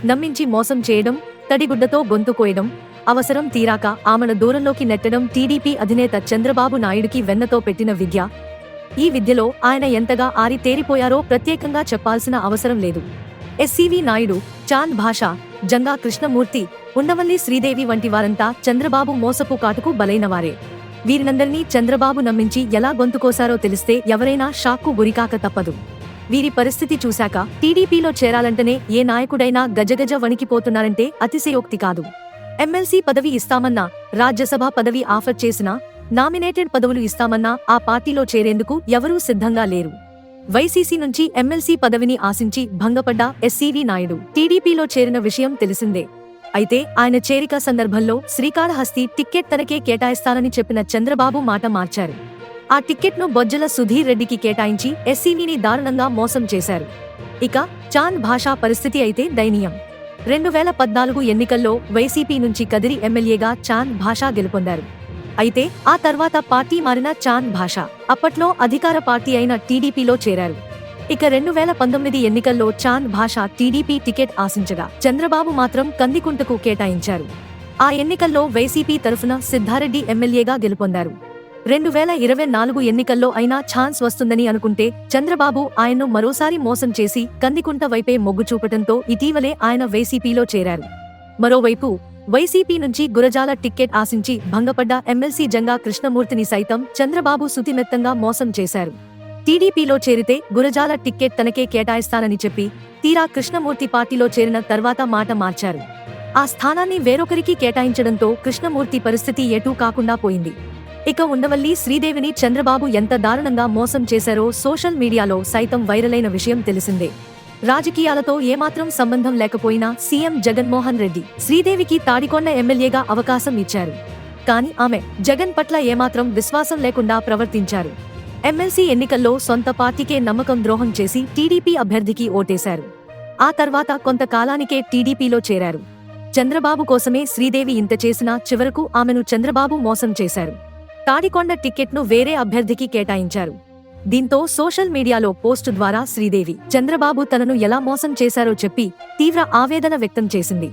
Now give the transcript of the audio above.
నమ్మించి మోసం చేయడం, తడిగుడ్డతో గొంతు కోయడం, అవసరం తీరాక ఆమెను దూరంలోకి నెట్టడం టీడీపీ అధినేత చంద్రబాబు నాయుడికి వెన్నతో పెట్టిన విద్య. ఈ విద్యలో ఆయన ఎంతగా ఆరితేరిపోయారో ప్రత్యేకంగా చెప్పాల్సిన అవసరం లేదు. ఎస్సీవీ నాయుడు, చాంద్ భాషా, జంగా కృష్ణమూర్తి, ఉండవల్లి శ్రీదేవి వంటి వారంతా చంద్రబాబు మోసపు కాటుకు బలైనవారే. వీరినందరినీ చంద్రబాబు నమ్మించి ఎలా గొంతుకోసారో తెలిస్తే ఎవరైనా షాక్కు గురికాక తప్పదు. వీరి పరిస్థితి చూశాక టీడీపీలో చేరాలంటేనే ఏ నాయకుడైనా గజగజ వణికిపోతున్నారంటే అతిశయోక్తి కాదు. ఎమ్మెల్సీ పదవి ఇస్తామన్నా, రాజ్యసభ పదవి ఆఫర్ చేసినా, నామినేటెడ్ పదవులు ఇస్తామన్నా ఆ పార్టీలో చేరేందుకు ఎవరూ సిద్ధంగా లేరు. వైసీసీ నుంచి ఎమ్మెల్సీ పదవిని ఆశించి భంగపడ్డ ఎస్సీవీ నాయుడు టీడీపీలో చేరిన విషయం తెలిసిందే. అయితే ఆయన చేరిక సందర్భంలో శ్రీకాళహస్తి టిక్కెట్ తనకే కేటాయిస్తానని చెప్పిన చంద్రబాబు మాట మార్చారు. ఆ టిక్కెట్ను బొజ్జల సుధీర్ రెడ్డికి కేటాయించి ఎస్సీవీని దారుణంగా మోసం చేశారు. ఇక చాంద్ భాషా పరిస్థితి అయితే దయనీయం. 2014 ఎన్నికల్లో వైసీపీ నుంచి కదిరి ఎమ్మెల్యేగా చాంద్ భాషా గెలుపొందారు. అయితే ఆ తర్వాత పార్టీ మారిన చాంద్ భాషా అప్పట్లో అధికార పార్టీ అయిన టీడీపీలో చేరారు. ఇక 2019 ఎన్నికల్లో చాంద్ భాషా టీడీపీ టికెట్ ఆశించగా చంద్రబాబు మాత్రం కందికుంటకు కేటాయించారు. ఆ ఎన్నికల్లో వైసీపీ తరఫున సిద్ధారెడ్డి ఎమ్మెల్యేగా గెలుపొందారు. 2024 ఎన్నికల్లో అయినా ఛాన్స్ వస్తుందని అనుకుంటే చంద్రబాబు ఆయన్ను మరోసారి మోసం చేసి కందికుంట వైపే మొగ్గు చూపటంతో ఇటీవలే ఆయన వైసీపీలో చేరారు. మరోవైపు వైసీపీ నుంచి గురజాల టిక్కెట్ ఆశించి భంగపడ్డ ఎమ్మెల్సీ జంగా కృష్ణమూర్తిని సైతం చంద్రబాబు సుతిమెత్తంగా మోసం చేశారు. టీడీపీలో చేరితే గురజాల టిక్కెట్ తనకే కేటాయిస్తానని చెప్పి తీరా కృష్ణమూర్తి పార్టీలో చేరిన తర్వాత మాట మార్చారు. ఆ స్థానాన్ని వేరొకరికి కేటాయించడంతో కృష్ణమూర్తి పరిస్థితి ఎటూ కాకుండా పోయింది. ఇక ఉండవల్లి శ్రీదేవిని చంద్రబాబు ఎంత దారుణంగా మోసం చేశారో సోషల్ మీడియాలో సైతం వైరలైన విషయం తెలిసిందే. రాజకీయాలతో ఏమాత్రం సంబంధం లేకపోయినా సీఎం జగన్మోహన్ రెడ్డి శ్రీదేవికి తాడికొండ ఎమ్మెల్యేగా అవకాశం ఇచ్చారు. కానీ ఆమె జగన్ పట్ల ఏమాత్రం విశ్వాసం లేకుండా ప్రవర్తించారు. ఎమ్మెల్సీ ఎన్నికల్లో సొంత పార్టీకే నమ్మకం ద్రోహం చేసి టీడీపీ అభ్యర్థికి ఓటేశారు. ఆ తర్వాత కొంతకాలానికే టీడీపీలో చేరారు. చంద్రబాబు కోసమే శ్రీదేవి ఇంత చేసినా చివరకు ఆమెను చంద్రబాబు మోసం చేశారు. తాడికొండ టిక్కెట్ను వేరే అభ్యర్థికి కేటాయించారు. దీంతో సోషల్ మీడియాలో పోస్టు ద్వారా శ్రీదేవి చంద్రబాబు తనను ఎలా మోసం చేశారో చెప్పి తీవ్ర ఆవేదన వ్యక్తం చేసింది.